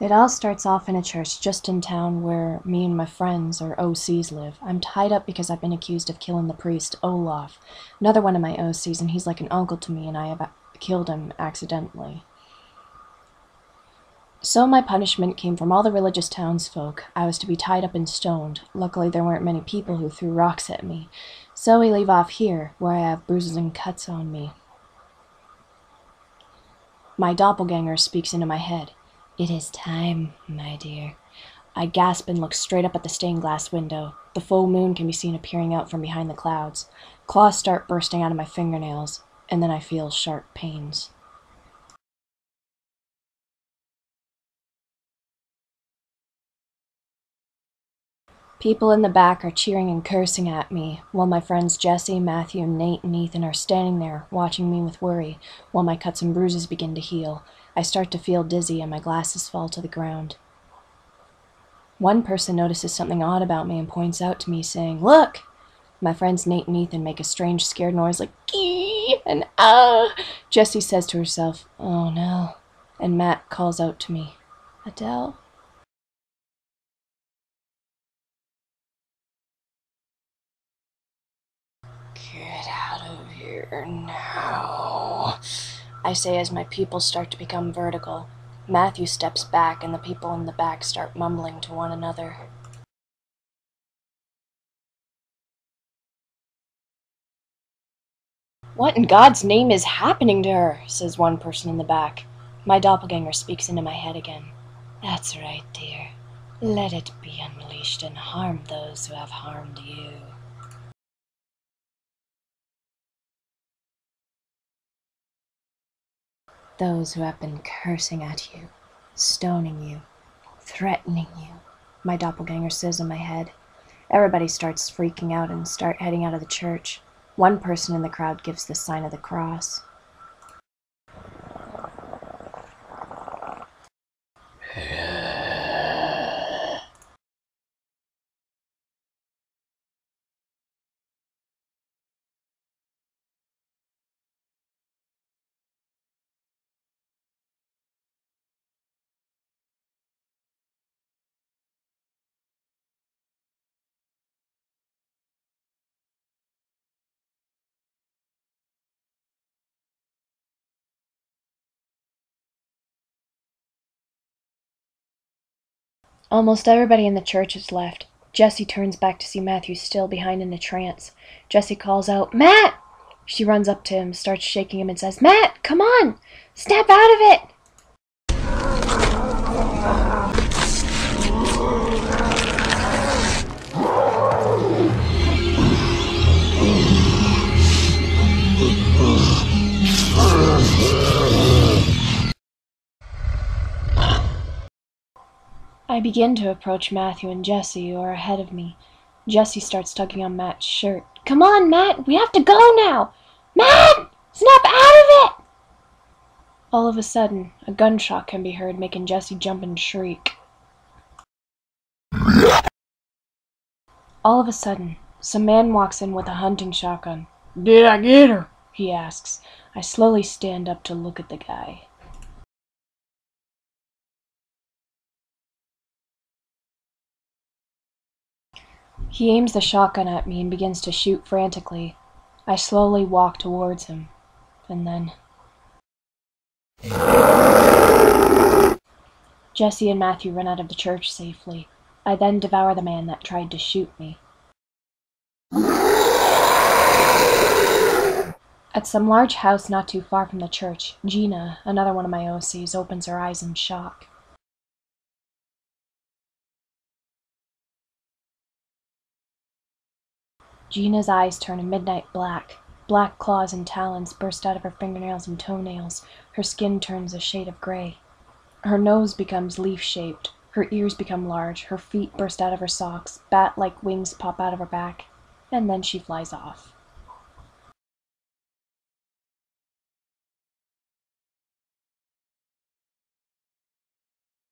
It all starts off in a church just in town where me and my friends, or OCs, live. I'm tied up because I've been accused of killing the priest, Olaf, another one of my OCs, and he's like an uncle to me, and I have killed him accidentally. So my punishment came from all the religious townsfolk. I was to be tied up and stoned. Luckily there weren't many people who threw rocks at me. So we leave off here, where I have bruises and cuts on me. My doppelganger speaks into my head. "It is time, my dear." I gasp and look straight up at the stained glass window. The full moon can be seen appearing out from behind the clouds. Claws start bursting out of my fingernails, and then I feel sharp pains. People in the back are cheering and cursing at me, while my friends Jesse, Matthew, Nate, and Ethan are standing there, watching me with worry, while my cuts and bruises begin to heal. I start to feel dizzy and my glasses fall to the ground. One person notices something odd about me and points out to me, saying, "Look!" My friends Nate and Ethan make a strange scared noise like "Gee!" and "Ah!" Jessie says to herself, "Oh no," and Matt calls out to me, "Adele?" "Get out of here now," I say as my pupils start to become vertical. Matthew steps back and the people in the back start mumbling to one another. "What in God's name is happening to her?" says one person in the back. My doppelganger speaks into my head again. "That's right, dear. Let it be unleashed and harm those who have harmed you." "Those who have been cursing at you, stoning you, threatening you," my doppelganger says in my head. Everybody starts freaking out and start heading out of the church. One person in the crowd gives the sign of the cross. Almost everybody in the church has left. Jessie turns back to see Matthew still behind in a trance. Jessie calls out, "Matt!" She runs up to him, starts shaking him, and says, "Matt, come on! Snap out of it!" I begin to approach Matthew and Jessie, who are ahead of me. Jessie starts tugging on Matt's shirt. "Come on, Matt! We have to go now! Matt! Snap out of it!" All of a sudden, a gunshot can be heard, making Jessie jump and shriek. All of a sudden, some man walks in with a hunting shotgun. "Did I get her?" he asks. I slowly stand up to look at the guy. He aims the shotgun at me and begins to shoot frantically. I slowly walk towards him, and then... Jessie and Matthew run out of the church safely. I then devour the man that tried to shoot me. At some large house not too far from the church, Gina, another one of my OCs, opens her eyes in shock. Gina's eyes turn a midnight black. Black claws and talons burst out of her fingernails and toenails. Her skin turns a shade of gray. Her nose becomes leaf-shaped. Her ears become large. Her feet burst out of her socks. Bat-like wings pop out of her back. And then she flies off.